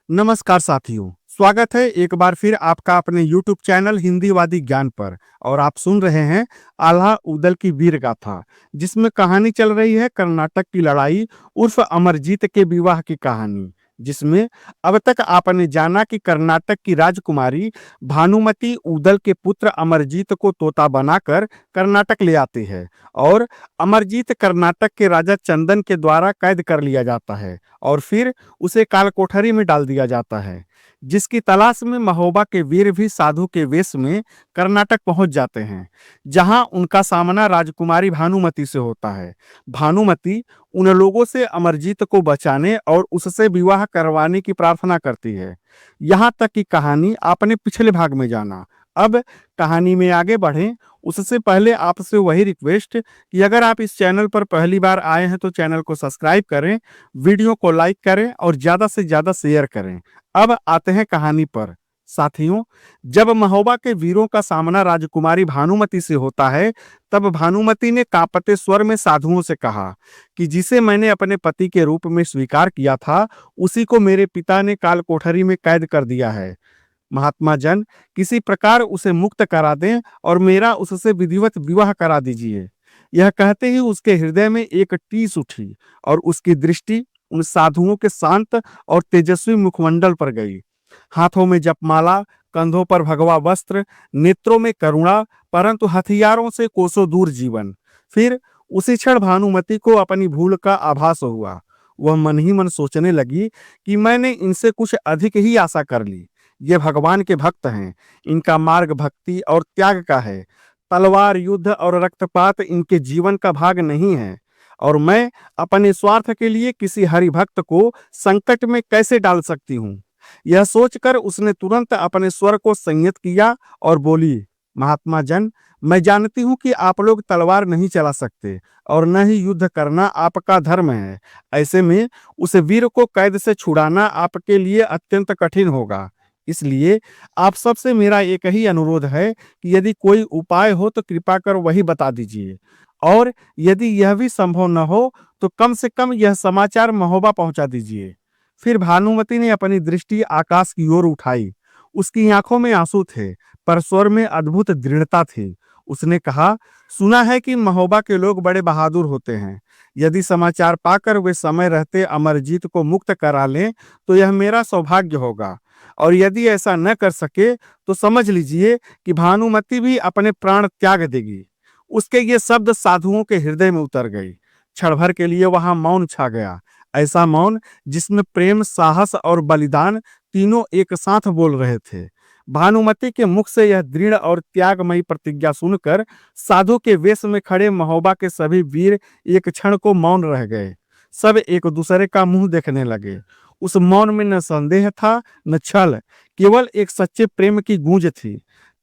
नमस्कार साथियों, स्वागत है एक बार फिर आपका अपने YouTube चैनल हिंदीवादी ज्ञान पर। और आप सुन रहे हैं आल्हा उदल की वीर गाथा, जिसमें कहानी चल रही है कर्नाटक की लड़ाई उर्फ अमरजीत के विवाह की कहानी। जिसमें अब तक आपने जाना कि कर्नाटक की राजकुमारी भानुमति उदल के पुत्र अमरजीत को तोता बनाकर कर्नाटक ले आती है और अमरजीत कर्नाटक के राजा चंदन के द्वारा कैद कर लिया जाता है और फिर उसे काल कोठरी में डाल दिया जाता है। जिसकी तलाश में महोबा के वीर भी साधु के वेश में कर्नाटक पहुंच जाते हैं, जहां उनका सामना राजकुमारी भानुमति से होता है। भानुमति उन लोगों से अमरजीत को बचाने और उससे विवाह करवाने की प्रार्थना करती है। यहाँ तक की कहानी आपने पिछले भाग में जाना। अब कहानी में आगे बढ़ें उससे पहले आपसे वही रिक्वेस्ट कि अगर आप इस चैनल पर पहली बार आए हैं तो चैनल को सब्सक्राइब करें, वीडियो को लाइक करें और ज्यादा से ज्यादा शेयर करें। अब आते हैं कहानी पर। साथियों, जब महोबा के वीरों का सामना राजकुमारी भानुमति से होता है, तब भानुमति ने कांपते स्वर में साधुओं से कहा कि जिसे मैंने अपने पति के रूप में स्वीकार किया था, उसी को मेरे पिता ने काल कोठरी में कैद कर दिया है। महात्मा जन, किसी प्रकार उसे मुक्त करा दें और मेरा उससे विधिवत विवाह करा दीजिए। यह कहते ही उसके हृदय में एक टीस उठी और उसकी दृष्टि उन साधुओं के शांत और तेजस्वी मुखमंडल पर गई। हाथों में जपमाला, कंधों पर भगवा वस्त्र, नेत्रों में करुणा, परंतु हथियारों से कोसों दूर जीवन। फिर उसी क्षण भानुमति को अपनी भूल का आभास हुआ। वह मन ही मन सोचने लगी कि मैंने इनसे कुछ अधिक ही आशा कर ली। ये भगवान के भक्त हैं, इनका मार्ग भक्ति और त्याग का है। तलवार, युद्ध और रक्तपात इनके जीवन का भाग नहीं है। और मैं अपने स्वार्थ के लिए किसी हरि भक्त को संकट में कैसे डाल सकती हूँ। यह सोचकर उसने तुरंत अपने स्वर को संयत किया और बोली, महात्मा जन, मैं जानती हूँ कि आप लोग तलवार नहीं चला सकते और न ही युद्ध करना आपका धर्म है। ऐसे में उस वीर को कैद से छुड़ाना आपके लिए अत्यंत कठिन होगा। इसलिए आप सबसे मेरा एक ही अनुरोध है कि यदि कोई उपाय हो तो कृपा कर वही बता दीजिए, और यदि यह भी संभव न हो तो कम से कम यह समाचार महोबा पहुंचा दीजिए। फिर भानुमति ने अपनी दृष्टि आकाश की ओर उठाई। उसकी आंखों में आंसू थे, पर स्वर में अद्भुत दृढ़ता थी। उसने कहा, सुना है कि महोबा के लोग बड़े बहादुर होते हैं। यदि समाचार पाकर वे समय रहते अमरजीत को मुक्त करा लें तो यह मेरा सौभाग्य होगा, और यदि ऐसा न कर सके तो समझ लीजिए कि भानुमति भी अपने प्राण त्याग देगी। उसके ये शब्द साधुओं के हृदय में उतर गई। क्षण भर के लिए वहां मौन छा गया, ऐसा मौन जिसमें प्रेम, साहस और बलिदान तीनों एक साथ बोल रहे थे। भानुमति के मुख से यह दृढ़ और त्यागमयी प्रतिज्ञा सुनकर साधु के वेश में खड़े महोबा के सभी वीर एक क्षण को मौन रह गए। सब एक दूसरे का मुंह देखने लगे। उस मौन में न संदेह था न छल, केवल एक सच्चे प्रेम की गूंज थी।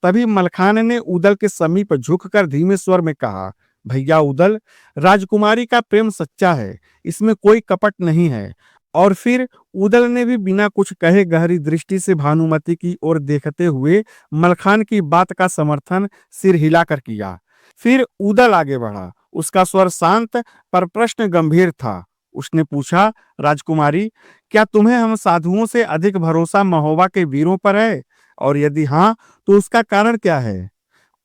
तभी मलखान ने उदल के समीप झुककर धीमे स्वर में कहा, भैया उदल, राजकुमारी का प्रेम सच्चा है, इसमें कोई कपट नहीं है। और फिर उदल ने भी बिना कुछ कहे गहरी दृष्टि से भानुमति की ओर देखते हुए मलखान की बात का समर्थन सिर हिलाकर किया। फिर उदल आगे बढ़ा। उसका स्वर शांत पर प्रश्न गंभीर था। उसने पूछा, राजकुमारी, क्या तुम्हें हम साधुओं से अधिक भरोसा महोबा के वीरों पर है? और यदि हाँ, तो उसका कारण क्या है?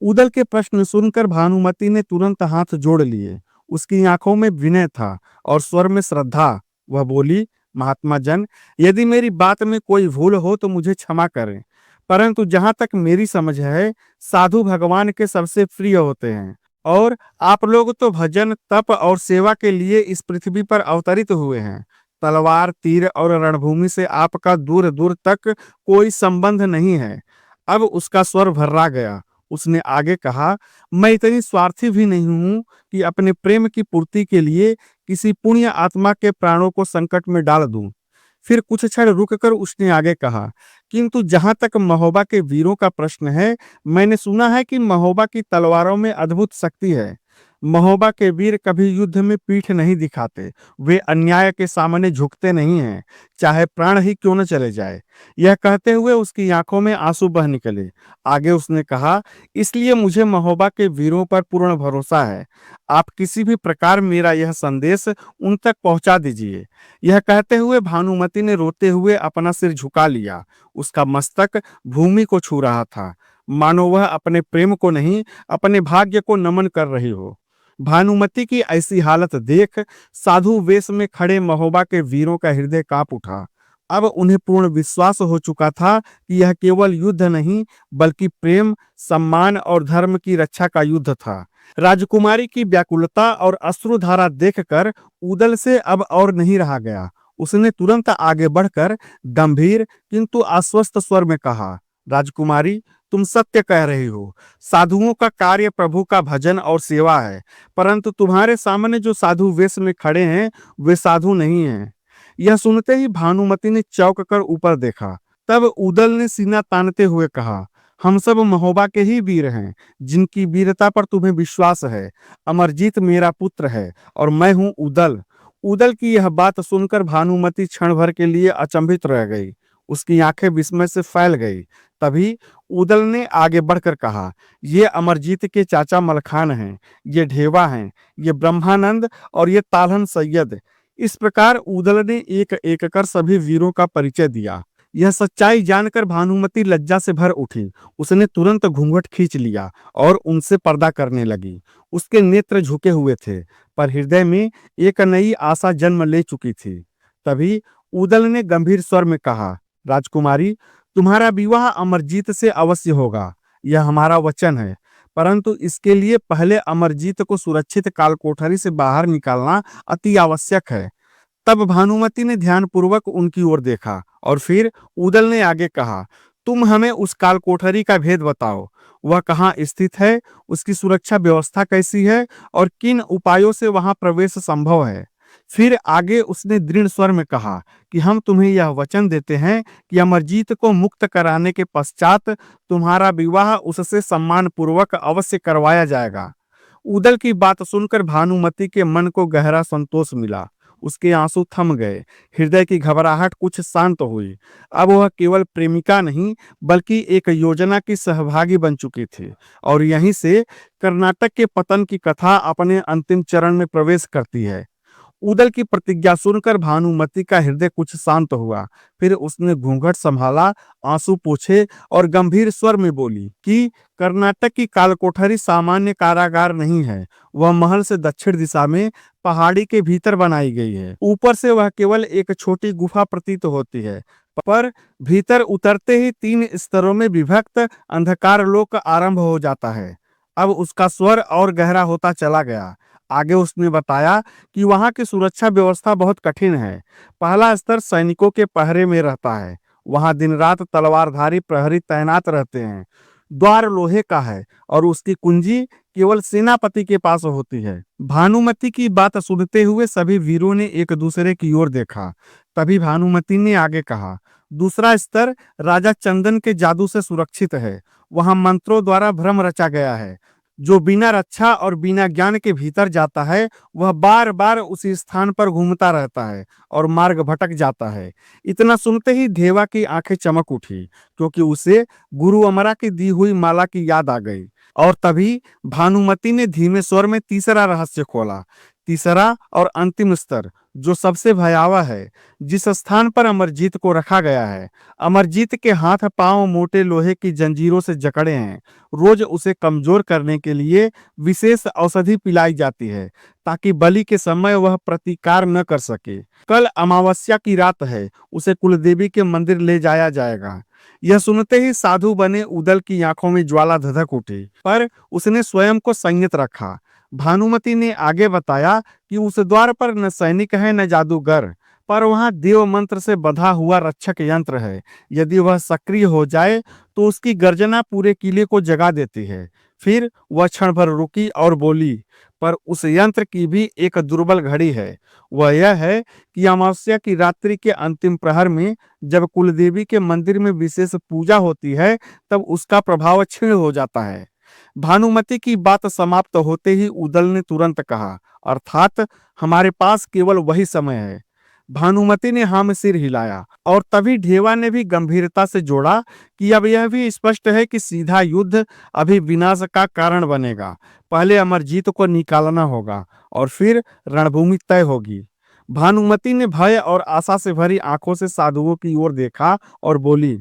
उदल के प्रश्न सुनकर भानुमति ने तुरंत हाथ जोड़ लिए। उसकी आंखों में विनय था और स्वर में श्रद्धा। वह बोली, महात्मा जन, यदि मेरी बात में कोई भूल हो तो मुझे क्षमा करें, परंतु जहां तक मेरी समझ है, साधु भगवान के सबसे प्रिय होते हैं, और आप लोग तो भजन, तप और सेवा के लिए इस पृथ्वी पर अवतरित हुए हैं। तलवार, तीर और रणभूमि से आपका दूर दूर तक कोई संबंध नहीं है। अब उसका स्वर भर्रा गया। उसने आगे कहा, मैं इतनी स्वार्थी भी नहीं हूं कि अपने प्रेम की पूर्ति के लिए किसी पुण्य आत्मा के प्राणों को संकट में डाल दूं। फिर कुछ क्षण रुककर उसने आगे कहा, किंतु जहां तक महोबा के वीरों का प्रश्न है, मैंने सुना है कि महोबा की तलवारों में अद्भुत शक्ति है। महोबा के वीर कभी युद्ध में पीठ नहीं दिखाते। वे अन्याय के सामने झुकते नहीं हैं, चाहे प्राण ही क्यों न चले जाए। यह कहते हुए उसकी आंखों में आंसू बह निकले। आगे उसने कहा, इसलिए मुझे महोबा के वीरों पर पूर्ण भरोसा है। आप किसी भी प्रकार मेरा यह संदेश उन तक पहुंचा दीजिए। यह कहते हुए भानुमति ने रोते हुए अपना सिर झुका लिया। उसका मस्तक भूमि को छू रहा था, मानो वह अपने प्रेम को नहीं, अपने भाग्य को नमन कर रही हो। भानुमति की ऐसी हालत देख साधु वेश में खड़े महोबा के वीरों का हृदय कांप उठा। अब उन्हें पूर्ण विश्वास हो चुका था कि यह केवल युद्ध नहीं, बल्कि प्रेम, सम्मान और धर्म की रक्षा का युद्ध था। राजकुमारी की व्याकुलता और अश्रुधारा देखकर उदल से अब और नहीं रहा गया। उसने तुरंत आगे बढ़कर गंभीर किंतु आश्वस्त स्वर में कहा, राजकुमारी, तुम सत्य कह रही हो। साधुओं का कार्य प्रभु का भजन और सेवा है, परंतु तुम्हारे सामने जो साधु वेश में खड़े हैं वे साधु नहीं हैं। यह सुनते ही भानुमति ने चौंक कर ऊपर देखा। तब उदल ने सीना तानते हुए कहा, हम सब महोबा के ही वीर हैं, जिनकी वीरता पर तुम्हें विश्वास है। अमरजीत मेरा पुत्र है और मैं हूं उदल। उदल की यह बात सुनकर भानुमति क्षण भर के लिए अचंभित रह गई। उसकी आंखें विस्मय से फैल गई। तभी उदल ने आगे बढ़कर कहा, ये अमरजीत के चाचा मलखान हैं, ये ढेवा हैं, ये ब्रह्मानंद और ये तालहन सैयद। इस प्रकार उदल ने एक एक कर सभी वीरों का परिचय दिया। यह सच्चाई जानकर भानुमति लज्जा से भर उठी। उसने तुरंत घूंघट खींच लिया और उनसे पर्दा करने लगी। उसके नेत्र झुके हुए थे, पर हृदय में एक नई आशा जन्म ले चुकी थी। तभी उदल ने गंभीर स्वर में कहा, राजकुमारी, तुम्हारा विवाह अमरजीत से अवश्य होगा, यह हमारा वचन है। परंतु इसके लिए पहले अमरजीत को सुरक्षित कालकोठरी से बाहर निकालना अति आवश्यक है। तब भानुमति ने ध्यानपूर्वक उनकी ओर देखा और फिर उदल ने आगे कहा, तुम हमें उस काल कोठरी का भेद बताओ। वह कहाँ स्थित है, उसकी सुरक्षा व्यवस्था कैसी है और किन उपायों से वहां प्रवेश संभव है। फिर आगे उसने दृढ़ स्वर में कहा कि हम तुम्हें यह वचन देते हैं कि अमरजीत को मुक्त कराने के पश्चात तुम्हारा विवाह उससे सम्मान पूर्वक अवश्य करवाया जाएगा। उदल की बात सुनकर भानुमति के मन को गहरा संतोष मिला। उसके आंसू थम गए, हृदय की घबराहट कुछ शांत हुई। अब वह केवल प्रेमिका नहीं, बल्कि एक योजना की सहभागी बन चुकी थी। और यहीं से कर्नाटक के पतन की कथा अपने अंतिम चरण में प्रवेश करती है। उदल की प्रतिज्ञा सुनकर भानुमति का हृदय कुछ शांत हुआ। फिर उसने घूंघट संभाला, आंसू पोंछे और गंभीर स्वर में बोली कि कर्नाटक की कालकोठरी सामान्य कारागार नहीं है। वह महल से दक्षिण दिशा में पहाड़ी के भीतर बनाई गई है। ऊपर से वह केवल एक छोटी गुफा प्रतीत होती है, पर भीतर उतरते ही 3 स्तरों में विभक्त अंधकार लोक आरंभ हो जाता है। अब उसका स्वर और गहरा होता चला गया। आगे उसने बताया कि वहां की सुरक्षा व्यवस्था बहुत कठिन है। पहला स्तर सैनिकों के पहरे में रहता है। वहां दिन रात तलवारधारी प्रहरी तैनात रहते हैं। द्वार लोहे का है और उसकी कुंजी केवल सेनापति के पास होती है। भानुमति की बात सुनते हुए सभी वीरों ने एक दूसरे की ओर देखा। तभी भानुमति ने आगे कहा, दूसरा स्तर राजा चंदन के जादू से सुरक्षित है। वहां मंत्रों द्वारा भ्रम रचा गया है। जो बिना रक्षा और बिना ज्ञान के भीतर जाता है, वह बार बार उसी स्थान पर घूमता रहता है और मार्ग भटक जाता है। इतना सुनते ही देवा की आंखें चमक उठी, क्योंकि उसे गुरु अमरा की दी हुई माला की याद आ गई। और तभी भानुमति ने धीमे स्वर में तीसरा रहस्य खोला। तीसरा और अंतिम स्तर, जो सबसे भयावह है, जिस स्थान पर अमरजीत को रखा गया है। अमरजीत के हाथ पांव मोटे लोहे की जंजीरों से जकड़े हैं। रोज उसे कमजोर करने के लिए विशेष औषधि पिलाई जाती है, ताकि बलि के समय वह प्रतिकार न कर सके। कल अमावस्या की रात है, उसे कुलदेवी के मंदिर ले जाया जाएगा। यह सुनते ही साधु बने उदल की आंखों में ज्वाला धधक उठी, पर उसने स्वयं को संयत रखा। भानुमति ने आगे बताया कि उस द्वार पर न सैनिक है न जादूगर, पर वहां देव मंत्र से बंधा हुआ रक्षक यंत्र है। यदि वह सक्रिय हो जाए तो उसकी गर्जना पूरे किले को जगा देती है। फिर वह क्षण भर रुकी और बोली, पर उस यंत्र की भी एक दुर्बल घड़ी है। वह यह है कि अमावस्या की रात्रि के अंतिम प्रहर में जब कुलदेवी के मंदिर में विशेष पूजा होती है, तब उसका प्रभाव क्षीण हो जाता है। भानुमति की बात समाप्त होते ही उदल ने तुरंत कहा, अर्थात हमारे पास केवल वही समय है। भानुमति ने हाँ में सिर हिलाया और तभी ढेवा ने भी गंभीरता से जोड़ा कि अब यह भी स्पष्ट है कि सीधा युद्ध अभी विनाश का कारण बनेगा। पहले अमरजीत को निकालना होगा और फिर रणभूमि तय होगी। भानुमति ने भय और आशा से भरी आंखों से साधुओं की ओर देखा और बोली,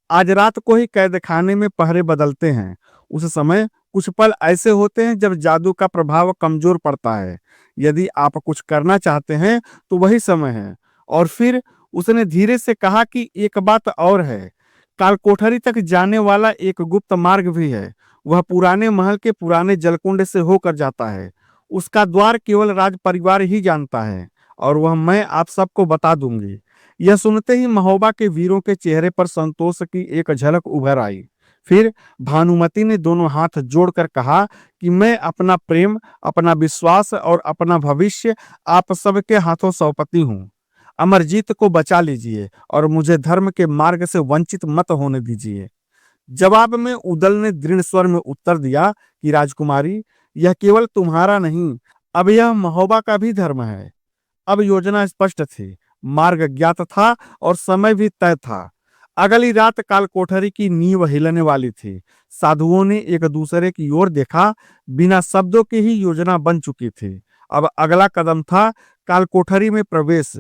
आज रात को ही कैद खाने में पहरे बदलते हैं। उस समय कुछ पल ऐसे होते हैं जब जादू का प्रभाव कमजोर पड़ता है। यदि आप कुछ करना चाहते हैं तो वही समय है। और फिर उसने धीरे से कहा कि एक बात और है, काल कोठरी तक जाने वाला एक गुप्त मार्ग भी है। वह पुराने महल के पुराने जलकुंड से होकर जाता है। उसका द्वार केवल राज परिवार ही जानता है और वह मैं आप सबको बता दूंगी। यह सुनते ही महोबा के वीरों के चेहरे पर संतोष की एक झलक उभर आई। फिर भानुमति ने दोनों हाथ जोड़कर कहा कि मैं अपना प्रेम, अपना विश्वास और अपना भविष्य आप सबके हाथों सौंपती हूँ। अमरजीत को बचा लीजिए और मुझे धर्म के मार्ग से वंचित मत होने दीजिए। जवाब में उदल ने दृढ़ स्वर में उत्तर दिया कि राजकुमारी, यह केवल तुम्हारा नहीं, अब यह महोबा का भी धर्म है। अब योजना स्पष्ट थी, मार्ग ज्ञात था और समय भी तय था। अगली रात काल कोठरी की नींव हिलने वाली थी। साधुओं ने एक दूसरे की ओर देखा, बिना शब्दों के ही योजना बन चुकी थी। अब अगला कदम था काल कोठरी में प्रवेश।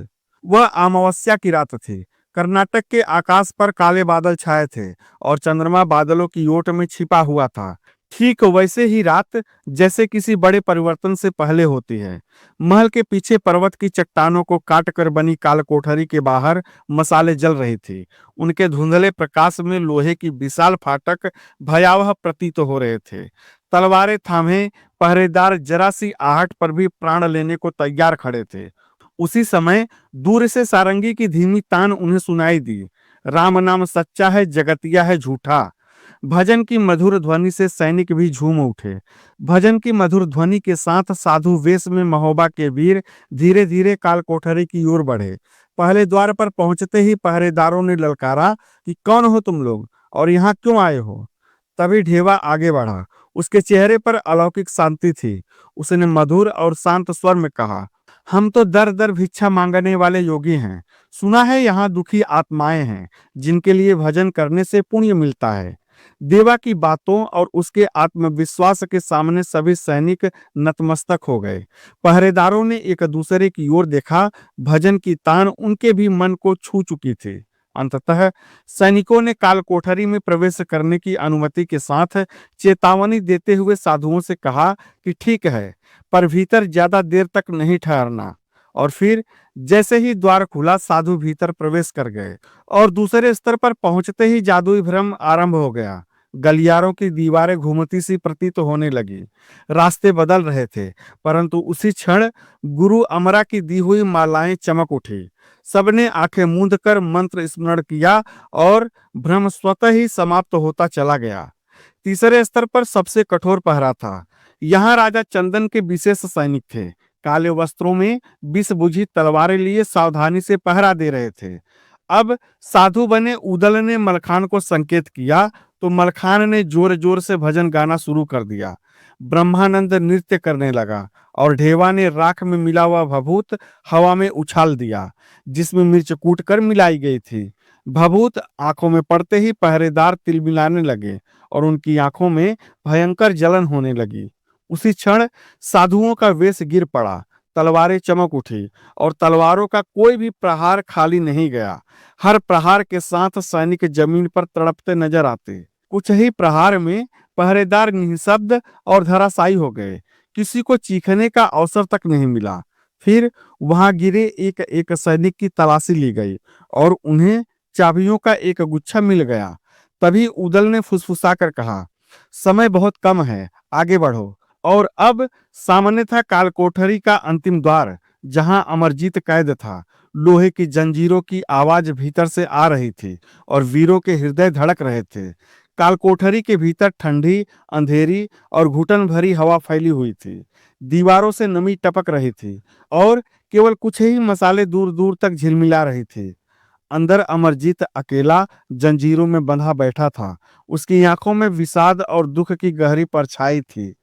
वह अमावस्या की रात थी। कर्नाटक के आकाश पर काले बादल छाए थे और चंद्रमा बादलों की ओट में छिपा हुआ था। ठीक वैसे ही रात जैसे किसी बड़े परिवर्तन से पहले होती है। महल के पीछे पर्वत की चट्टानों को काट कर बनी काल कोठरी के बाहर मसाले जल रही थी। उनके धुंधले प्रकाश में लोहे की विशाल फाटक भयावह प्रतीत हो रहे थे। तलवारें थामे पहरेदार जरा सी आहट पर भी प्राण लेने को तैयार खड़े थे। उसी समय दूर से सारंगी की धीमी तान उन्हें सुनाई दी। राम नाम सच्चा है, जगतिया है झूठा। भजन की मधुर ध्वनि से सैनिक भी झूम उठे। भजन की मधुर ध्वनि के साथ साधु वेश में महोबा के वीर धीरे धीरे काल कोठरी की ओर बढ़े। पहले द्वार पर पहुंचते ही पहरेदारों ने ललकारा कि कौन हो तुम लोग और यहाँ क्यों आए हो। तभी ढेवा आगे बढ़ा। उसके चेहरे पर अलौकिक शांति थी। उसने मधुर और शांत स्वर में कहा, हम तो दर दर भिक्षा मांगने वाले योगी हैं। सुना है यहाँ दुखी आत्माएं हैं जिनके लिए भजन करने से पुण्य मिलता है। देवा की बातों और उसके आत्मविश्वास के सामने सभी सैनिक नतमस्तक हो गए। पहरेदारों ने एक दूसरे की ओर देखा। भजन की तान उनके भी मन को छू चुकी थी। अंततः सैनिकों ने काल कोठरी में प्रवेश करने की अनुमति के साथ चेतावनी देते हुए साधुओं से कहा कि ठीक है, पर भीतर ज्यादा देर तक नहीं ठहरना। और फिर जैसे ही द्वार खुला, साधु भीतर प्रवेश कर गए और दूसरे स्तर पर पहुंचते ही जादुई भ्रम आरंभ हो गया। गलियारों की दीवारें घुमती सी प्रतीत होने लगी। रास्ते बदल रहे थे, परंतु उसी क्षण गुरु अमरा की दी हुई मालाएं चमक उठी। सबने आंखें मूंद कर मंत्र स्मरण किया और भ्रम स्वतः ही समाप्त होता चला गया। तीसरे स्तर पर सबसे कठोर पहरा था। यहाँ राजा चंदन के विशेष सैनिक थे। काले वस्त्रों में विष बुझी तलवारें लिए सावधानी से पहरा दे रहे थे। अब साधु बने उदल ने मलखान को संकेत किया तो मलखान ने जोर जोर से भजन गाना शुरू कर दिया। ब्रह्मानंद नृत्य करने लगा और ढेवा ने राख में मिला हुआ भभूत हवा में उछाल दिया, जिसमें मिर्च कूट कर मिलाई गई थी। भभूत आंखों में पड़ते ही पहरेदार तिलमिलाने लगे और उनकी आंखों में भयंकर जलन होने लगी। उसी क्षण साधुओं का वेश गिर पड़ा। तलवारें चमक उठी और तलवारों का कोई भी प्रहार खाली नहीं गया। हर प्रहार के साथ सैनिक जमीन पर तड़पते नजर आते। कुछ ही प्रहार में पहरेदार निःशब्द और धराशायी हो गए। किसी को चीखने का अवसर तक नहीं मिला। फिर वहां गिरे एक एक सैनिक की तलाशी ली गई और उन्हें चाबियों का एक गुच्छा मिल गया। तभी उदल ने फुसफुसाकर कहा, समय बहुत कम है, आगे बढ़ो। और अब सामने था काल कोठरी का अंतिम द्वार, जहां अमरजीत कैद था। लोहे की जंजीरों की आवाज भीतर से आ रही थी और वीरों के हृदय धड़क रहे थे। काल कोठरी के भीतर ठंडी, अंधेरी और घुटन भरी हवा फैली हुई थी। दीवारों से नमी टपक रही थी और केवल कुछ ही मसाले दूर दूर तक झिलमिला रही थी। अंदर अमरजीत अकेला जंजीरों में बंधा बैठा था। उसकी आंखों में विषाद और दुख की गहरी परछाई थी।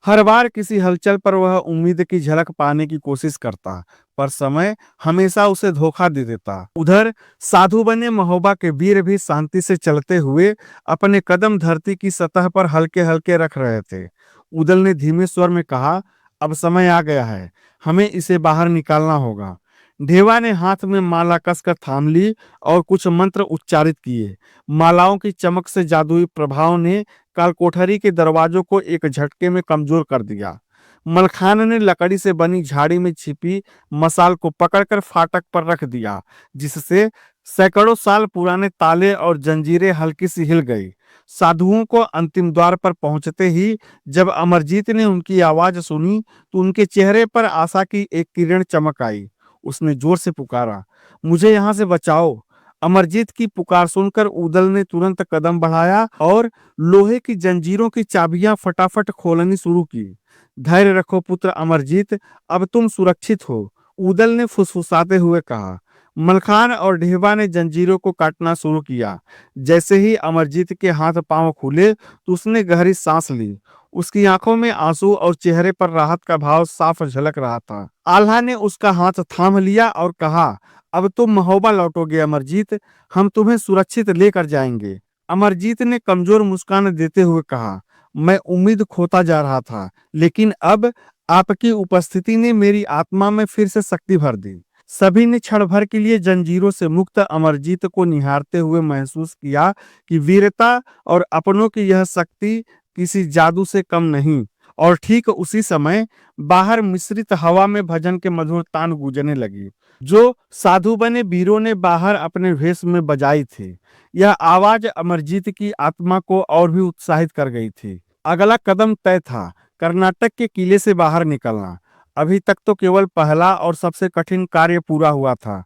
हर बार किसी हलचल पर वह उम्मीद की झलक पाने की कोशिश करता, पर समय हमेशा उसे धोखा दे देता। उधर साधु बने महोबा के वीर भी शांति से चलते हुए अपने कदम धरती की सतह पर हल्के हल्के रख रहे थे। उदल ने धीमे स्वर में कहा, अब समय आ गया है, हमें इसे बाहर निकालना होगा। ढेवा ने हाथ में माला कसकर थाम ली और कुछ मंत्र उच्चारित किए। मालाओं की चमक से जादुई प्रभाव ने काल कोठरी के दरवाजों को एक झटके में कमजोर कर दिया। मलखान ने लकड़ी से बनी झाड़ी में छिपी मसाल को पकड़कर फाटक पर रख दिया, जिससे सैकड़ों साल पुराने ताले और जंजीरें हल्की सी हिल गई। साधुओं को अंतिम द्वार पर पहुंचते ही जब अमरजीत ने उनकी आवाज सुनी तो उनके चेहरे पर आशा की एक किरण चमक आई। उसने जोर से पुकारा, मुझे यहाँ से बचाओ। अमरजीत की पुकार सुनकर उदल ने तुरंत कदम बढ़ाया और लोहे की जंजीरों की चाबियां फटाफट खोलनी शुरू की। धैर्य रखो पुत्र अमरजीत, अब तुम सुरक्षित हो, उदल ने फुसफुसाते हुए कहा। मलखान और ढेबा ने जंजीरों को काटना शुरू किया। जैसे ही अमरजीत के हाथ पांव खुले तो उसने गहरी सांस ली। उसकी आंखों में आंसू और चेहरे पर राहत का भाव साफ झलक रहा था। आल्हा ने उसका हाथ थाम लिया और कहा, अब तुम महोबा लौटोगे अमरजीत, हम तुम्हें सुरक्षित लेकर जाएंगे। अमरजीत ने कमजोर मुस्कान देते हुए कहा, मैं उम्मीद खोता जा रहा था, लेकिन अब आपकी उपस्थिति ने मेरी आत्मा में फिर से शक्ति भर दी। सभी ने क्षण भर के लिए जंजीरों से मुक्त अमरजीत को निहारते हुए महसूस किया कि वीरता और अपनों की यह शक्ति किसी जादू से कम नहीं। और ठीक उसी समय बाहर मिश्रित हवा में भजन के मधुर तान गूंजने लगी, जो साधु बने वीरों ने बाहर अपने वेश में बजाई थी। यह आवाज अमरजीत की आत्मा को और भी उत्साहित कर गई थी। अगला कदम तय था, कर्नाटक के किले से बाहर निकलना। अभी तक तो केवल पहला और सबसे कठिन कार्य पूरा हुआ था।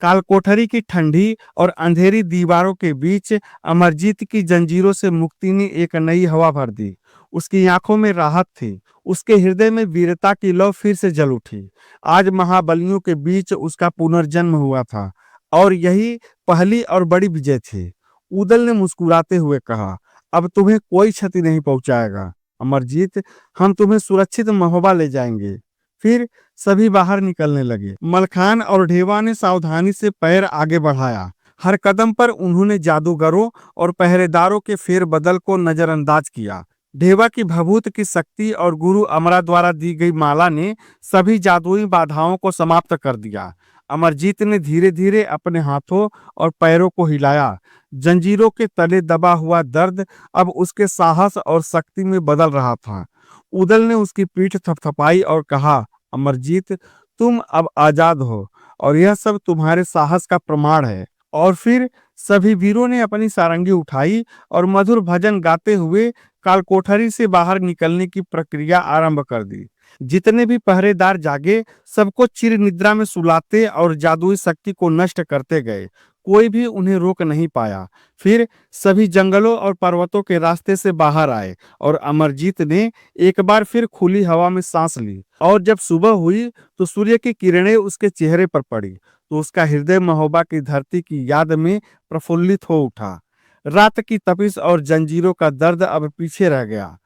कालकोठरी की ठंडी और अंधेरी दीवारों के बीच अमरजीत की जंजीरों से मुक्ति ने एक नई हवा भर दी। उसकी आंखों में राहत थी, उसके हृदय में वीरता की लौ फिर से जल उठी। आज महाबलियों के बीच उसका पुनर्जन्म हुआ था और यही पहली और बड़ी विजय थी। उदल ने मुस्कुराते हुए कहा, अब तुम्हें कोई क्षति नहीं पहुंचाएगा अमरजीत, हम तुम्हें सुरक्षित महोबा ले जाएंगे। फिर सभी बाहर निकलने लगे। मलखान और ढेवा ने सावधानी से पैर आगे बढ़ाया। हर कदम पर उन्होंने जादूगरों और पहरेदारों के फेरबदल को नजरअंदाज किया। ढेवा की भभूत की शक्ति और गुरु अमरा द्वारा दी गई माला ने सभी जादुई बाधाओं को समाप्त कर दिया। अमरजीत ने धीरे धीरे अपने हाथों और पैरों को हिलाया। जंजीरों के तले दबा हुआ दर्द अब उसके साहस और शक्ति में बदल रहा था। उदल ने उसकी पीठ थपथपाई और कहा, अमरजीत, तुम अब आजाद हो और यह सब तुम्हारे साहस का प्रमाण है। और फिर सभी वीरों ने अपनी सारंगी उठाई और मधुर भजन गाते हुए कालकोठरी से बाहर निकलने की प्रक्रिया आरंभ कर दी। जितने भी पहरेदार जागे, सबको चिर निद्रा में सुलाते और जादुई शक्ति को नष्ट करते गए। कोई भी उन्हें रोक नहीं पाया। फिर सभी जंगलों और पर्वतों के रास्ते से बाहर आए और अमरजीत ने एक बार फिर खुली हवा में सांस ली। और जब सुबह हुई तो सूर्य की किरणें उसके चेहरे पर पड़ी तो उसका हृदय महोबा की धरती की याद में प्रफुल्लित हो उठा। रात की तपिश और जंजीरों का दर्द अब पीछे रह गया।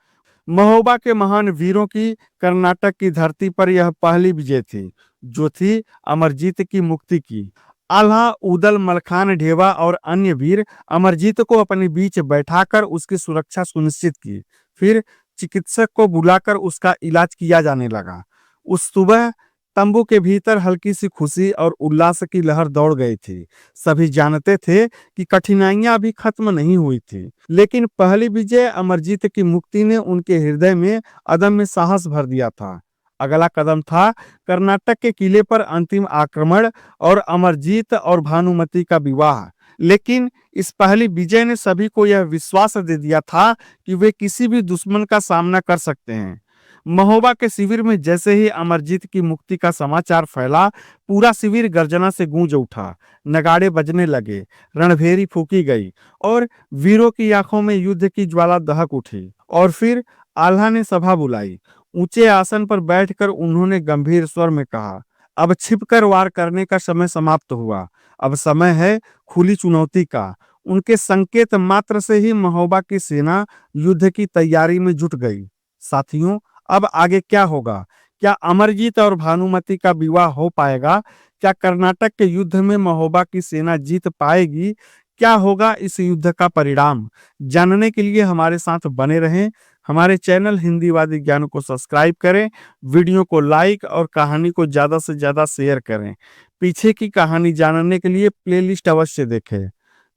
महोबा के महान वीरों की कर्नाटक की धरती पर यह पहली विजय थी, जो थी अमरजीत की मुक्ति की। आल्हा, उदल, मलखान, ढेवा और अन्य वीर अमरजीत को अपने बीच बैठाकर उसकी सुरक्षा सुनिश्चित की। फिर चिकित्सक को बुलाकर उसका इलाज किया जाने लगा। उस सुबह तंबू के भीतर हल्की सी खुशी और उल्लास की लहर दौड़ गई थी। सभी जानते थे कि कठिनाइयां अभी खत्म नहीं हुई थी, लेकिन पहली विजय अमरजीत की मुक्ति ने उनके हृदय में अदम्य साहस भर दिया था। अगला कदम था कर्नाटक के किले पर अंतिम आक्रमण और अमरजीत और भानुमति का विवाह। लेकिन इस पहली विजय ने सभी को यह विश्वास दे दिया था कि वे किसी भी दुश्मन का सामना कर सकते हैं। महोबा के शिविर में जैसे ही अमरजीत की मुक्ति का समाचार फैला, पूरा शिविर गर्जना से गूंज उठा। नगाड़े बजने लगे, रणभेरी फूकी गई और वीरों की आंखों में युद्ध की ज्वाला दहक उठी। और फिर आल्हा ने सभा बुलाई। ऊंचे आसन पर बैठकर उन्होंने गंभीर स्वर में कहा, अब छिपकर वार करने का समय समाप्त हुआ। अब समय है खुली चुनौती का। उनके संकेत मात्र से ही महोबा की सेना युद्ध की तैयारी में जुट गई। साथियों, अब आगे क्या होगा? क्या अमरजीत और भानुमति का विवाह हो पाएगा? क्या कर्नाटक के युद्ध में महोबा की सेना जीत पाएगी? क्या होगा इस युद्ध का परिणाम? जानने के लिए हमारे साथ बने रहें। हमारे चैनल हिंदीवादी ज्ञान को सब्सक्राइब करें, वीडियो को लाइक और कहानी को ज्यादा से ज्यादा शेयर करें। पीछे की कहानी जानने के लिए प्लेलिस्ट अवश्य देखें।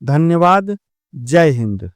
धन्यवाद। जय हिंद।